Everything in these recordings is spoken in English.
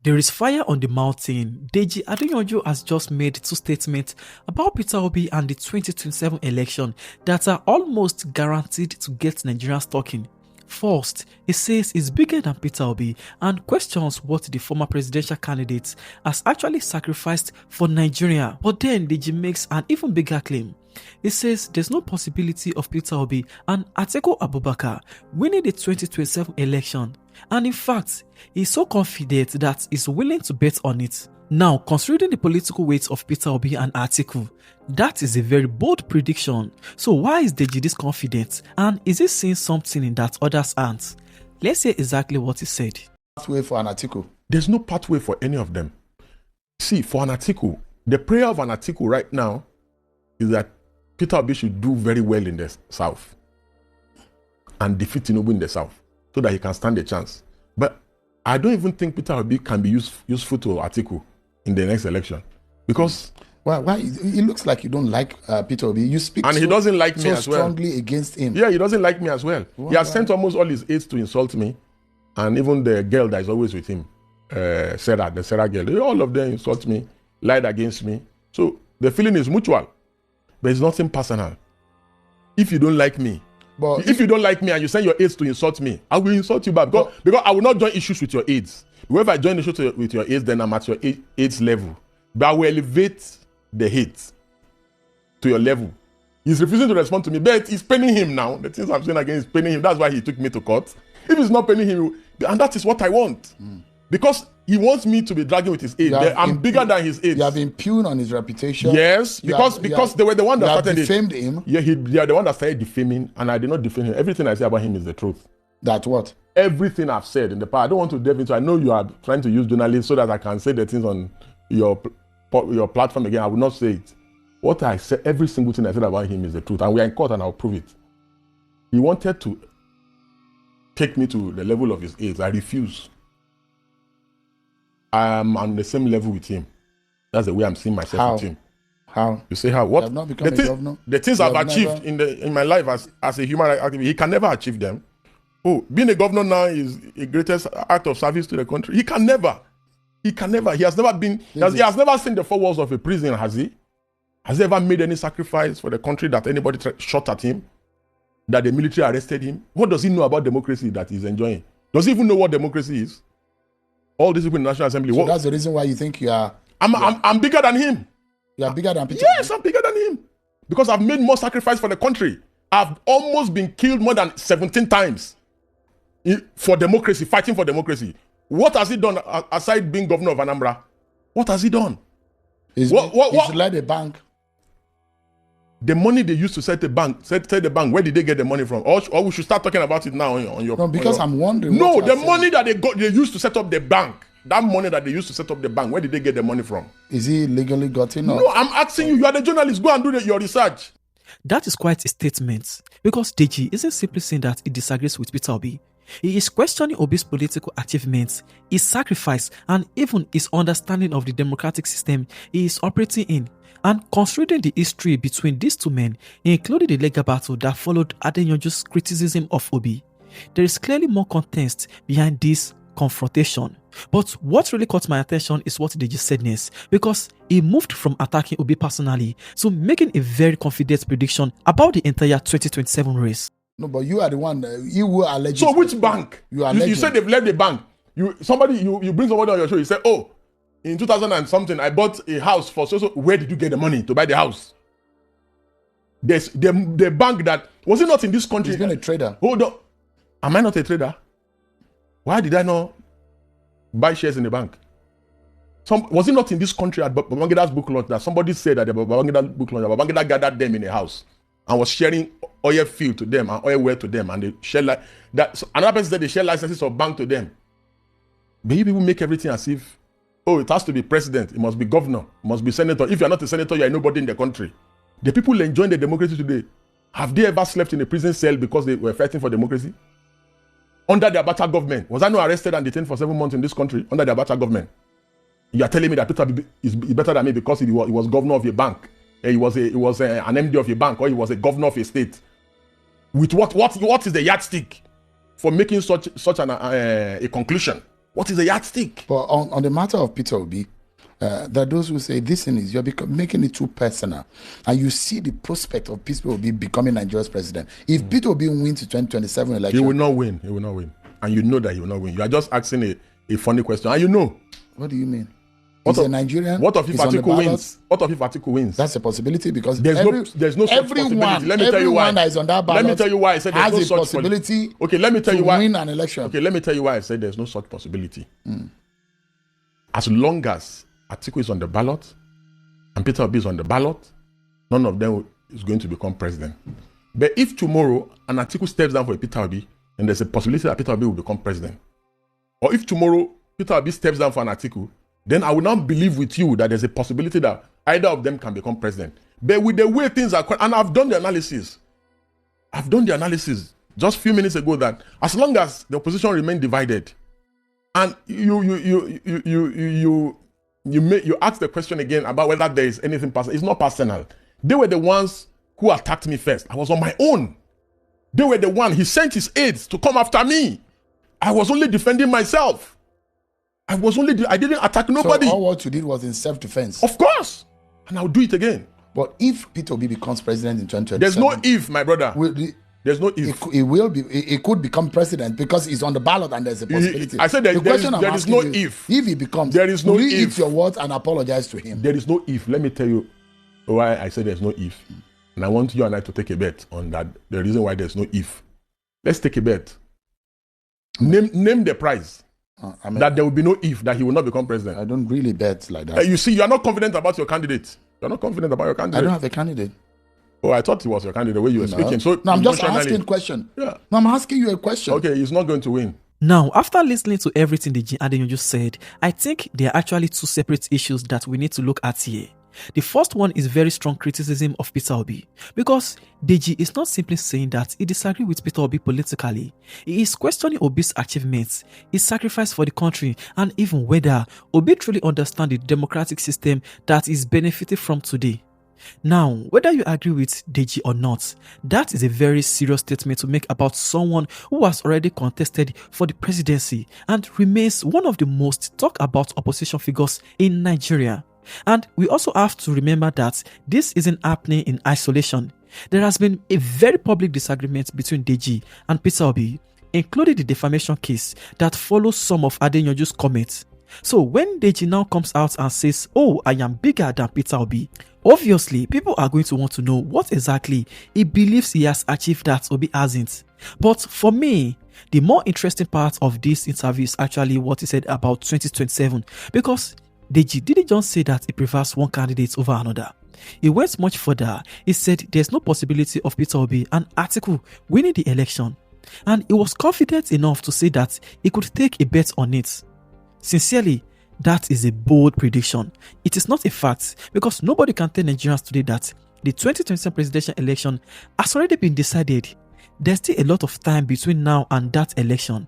There is fire on the mountain. Deji Adeyanju has just made two statements about Peter Obi and the 2027 election that are almost guaranteed to get Nigerians talking. First, he says he's bigger than Peter Obi and questions what the former presidential candidate has actually sacrificed for Nigeria. But then Deji makes an even bigger claim. He says there's no possibility of Peter Obi and Atiku Abubakar winning the 2027 election. And in fact, he's so confident that he's willing to bet on it. Now, considering the political weight of Peter Obi and Atiku, that is a very bold prediction. So why is Deji this confident? And is he seeing something in that others aren't? Let's hear exactly what he said. Pathway for an Atiku. There's no pathway for any of them. See, for an Atiku, the prayer of an Atiku right now is that Peter Obi should do very well in the south and defeat Tinubu in the south so that he can stand a chance. But I don't even think Peter Obi can be useful to Atiku in the next election because why? It looks like you don't like Peter Obi. You speak and he doesn't like me as well. Strongly against him. Yeah, he doesn't like me as well. Why? He has sent almost all his aides to insult me, and even the girl that is always with him, Sarah, the Sarah girl, all of them insult me, lied against me. So the feeling is mutual, but it's nothing personal. If you don't like me, but if you don't like me and you send your aides to insult me, I will insult you back because I will not join issues with your aides. If I join issues with your aides, then I'm at your aides level. But I will elevate the hate to your level. He's refusing to respond to me, but it's paining him now. The things I'm saying again is paining him. That's why he took me to court. If it's not paining him, and that is what I want. Because he wants me to be dragging with his aides. I'm bigger than his aides. You have impugned on his reputation. Yes, because they were the one that started defamed him. Yeah, they are the one that started defaming, and I did not defame him. Everything I say about him is the truth. That what? Everything I've said in the past. I don't want to delve into. I know you are trying to use journalists so that I can say the things on your platform again. I will not say it. What I said, every single thing I said about him is the truth, and we are in court, and I'll prove it. He wanted to take me to the level of his aides. I refuse. I'm on the same level with him. That's the way I'm seeing myself with him. How? You say how? What? You have not become a governor? The things I've achieved in my life as a human activist, he can never achieve them. Oh, being a governor now is the greatest act of service to the country. He can never. He has never been. He has never seen the four walls of a prison, has he? Has he ever made any sacrifice for the country that anybody shot at him? That the military arrested him? What does he know about democracy that he's enjoying? Does he even know what democracy is? All these people in the National Assembly. So that's the reason why you think you are... I'm bigger than him. You are bigger than Peter? Yes, I'm bigger than him. Because I've made more sacrifice for the country. I've almost been killed more than 17 times for democracy, fighting for democracy. What has he done aside being governor of Anambra? What has he done? He's led a bank. The money they used to set the bank, where did they get the money from? Or we should start talking about it now on your... No, because I'm wondering... No, the money that they used to set up the bank, that money that they used to set up the bank, where did they get the money from? Is he legally gotten? No, I'm asking you. You are the journalist. Go and do your research. That is quite a statement, because Deji isn't simply saying that he disagrees with Peter Obi. He is questioning Obi's political achievements, his sacrifice, and even his understanding of the democratic system he is operating in. And considering the history between these two men, including the legal battle that followed Adeyanju's criticism of Obi, there is clearly more context behind this confrontation. But what really caught my attention is what Deji said next, because he moved from attacking Obi personally to making a very confident prediction about the entire 2027 race. No, but you are the one you were alleged. So which bank? You said they've left the bank. You bring somebody on your show. You say, oh, in 2000 and something, I bought a house for so. Where did you get the money to buy the house? There's the bank that was it not in this country? He's been a trader. Hold on, am I not a trader? Why did I not buy shares in the bank? Was it not in this country at Babangida's book launch that somebody said that the Babangida book launch, Babangida gathered them in a house and was sharing oil field to them and oil well to them, and they share that. So another person said they share licenses of bank to them. But you people make everything as if, oh, it has to be president, it must be governor, it must be senator. If you are not a senator, you are nobody in the country. The people enjoying the democracy today, have they ever slept in a prison cell because they were fighting for democracy? Under the Abacha government, was I not arrested and detained for 7 months in this country under the Abacha government? You are telling me that Peter is better than me because he was governor of a bank, he was an MD of a bank, or he was a governor of a state. With what is the yardstick for making such a conclusion? What is a yardstick? But on the matter of Peter Obi, there are those who say this thing is you're making it too personal, and you see the prospect of Peter Obi becoming Nigeria's president. If Peter Obi wins the 2027 election, he will not win. He will not win, and you know that he will not win. You are just asking a funny question, and you know. What do you mean? He's a Nigerian. What if Atiku wins? What if Atiku wins? That's a possibility because there's no such possibility. Let me tell you why. That is on that ballot. Let me tell you why I said there's no such possibility. Okay, let me tell you why. Win an election. Okay, let me tell you why I said there's no such possibility. As long as Atiku is on the ballot and Peter Obi is on the ballot, none of them is going to become president. But if tomorrow an Atiku steps down for a Peter Obi, then there's a possibility that Peter Obi will become president. Or if tomorrow Peter Obi steps down for an Atiku, then I will not believe with you that there's a possibility that either of them can become president. But with the way things are, and I've done the analysis just a few minutes ago that as long as the opposition remain divided, and you ask the question again about whether there is anything personal. It's not personal. They were the ones who attacked me first. I was on my own. They were the one. He sent his aides to come after me. I was only defending myself. I didn't attack nobody. So all what you did was in self-defense. Of course. And I'll do it again. But if Peter Obi becomes president in 2027... There's no if, my brother. There's no if. It could become president because he's on the ballot and there's a possibility. I said there is no if. If he becomes... There is no if. Eat your words and apologize to him. There is no if. Let me tell you why I said there's no if. And I want you and I to take a bet on that. The reason why there's no if. Let's take a bet. Name the prize. That there will be no if, that he will not become president. I don't really bet like that. You see, you are not confident about your candidate. You're not confident about your candidate. I don't have a candidate. Oh, I thought he was your candidate the way you were speaking. So no, I'm just asking a question. Yeah. No, I'm asking you a question. Okay, he's not going to win. Now, after listening to everything Deji Adeyanju said, I think there are actually two separate issues that we need to look at here. The first one is very strong criticism of Peter Obi, because Deji is not simply saying that he disagrees with Peter Obi politically. He is questioning Obi's achievements, his sacrifice for the country, and even whether Obi truly understands the democratic system that is benefiting from today. Now, whether you agree with Deji or not, that is a very serious statement to make about someone who has already contested for the presidency and remains one of the most talked about opposition figures in Nigeria. And we also have to remember that this isn't happening in isolation. There has been a very public disagreement between Deji and Peter Obi, including the defamation case that follows some of Adeyanju's comments. So when Deji now comes out and says, "Oh, I am bigger than Peter Obi," obviously people are going to want to know what exactly he believes he has achieved that Obi hasn't. But for me, the more interesting part of this interview is actually what he said about 2027, because Deji didn't just say that he prefers one candidate over another. He went much further. He said there's no possibility of Peter Obi and Atiku winning the election. And he was confident enough to say that he could take a bet on it. Sincerely, that is a bold prediction. It is not a fact, because nobody can tell Nigerians today that the 2027 presidential election has already been decided. There's still a lot of time between now and that election.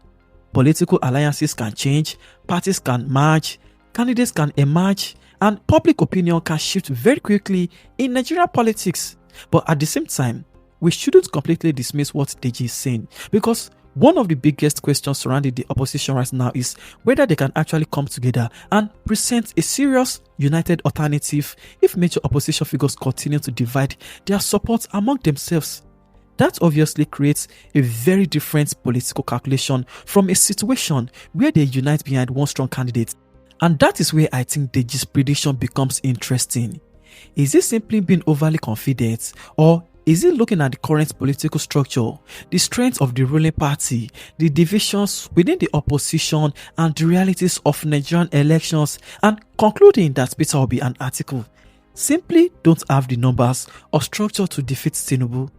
Political alliances can change, parties can merge, candidates can emerge, and public opinion can shift very quickly in Nigerian politics. But at the same time, we shouldn't completely dismiss what Deji is saying, because one of the biggest questions surrounding the opposition right now is whether they can actually come together and present a serious, united alternative if major opposition figures continue to divide their support among themselves. That obviously creates a very different political calculation from a situation where they unite behind one strong candidate. And that is where I think Deji's prediction becomes interesting. Is he simply being overly confident, or is he looking at the current political structure, the strength of the ruling party, the divisions within the opposition, and the realities of Nigerian elections, and concluding that Peter Obi and Atiku simply don't have the numbers or structure to defeat Tinubu?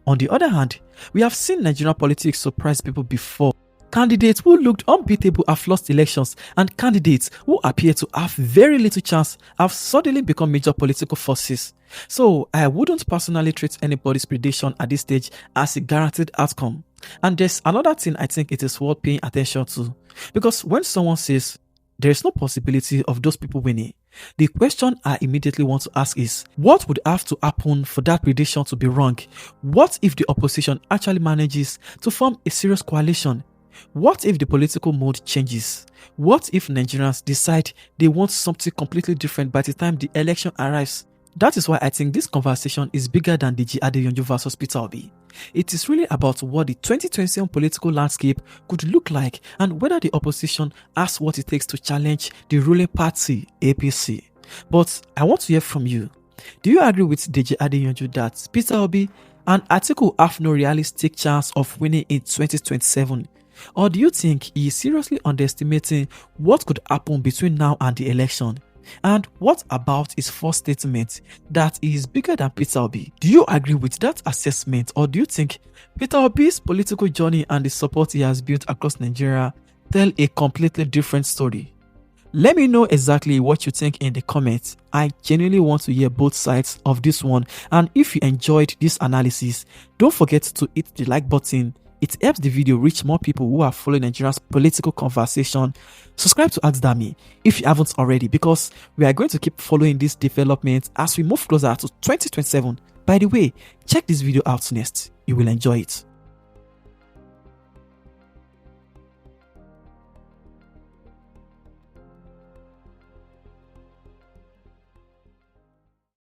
On the other hand, we have seen Nigerian politics surprise people before. Candidates who looked unbeatable have lost elections, and candidates who appear to have very little chance have suddenly become major political forces. So I wouldn't personally treat anybody's prediction at this stage as a guaranteed outcome. And there's another thing I think it is worth paying attention to, because when someone says there is no possibility of those people winning, the question I immediately want to ask is, what would have to happen for that prediction to be wrong? What if the opposition actually manages to form a serious coalition? What if the political mood changes? What if Nigerians decide they want something completely different by the time the election arrives? That is why I think this conversation is bigger than Deji Adeyanju versus Peter Obi. It is really about what the 2027 political landscape could look like and whether the opposition has what it takes to challenge the ruling party, APC. But I want to hear from you. Do you agree with Deji Adeyanju that Peter Obi and Atiku have no realistic chance of winning in 2027? Or do you think he is seriously underestimating what could happen between now and the election? And what about his first statement that he is bigger than Peter Obi? Do you agree with that assessment, or do you think Peter Obi's political journey and the support he has built across Nigeria tell a completely different story? Let me know exactly what you think in the comments. I genuinely want to hear both sides of this one, and if you enjoyed this analysis, don't forget to hit the like button. It helps the video reach more people who are following Nigeria's political conversation. Subscribe to Ask Dami if you haven't already, because we are going to keep following this development as we move closer to 2027. By the way, check this video out next. You will enjoy it.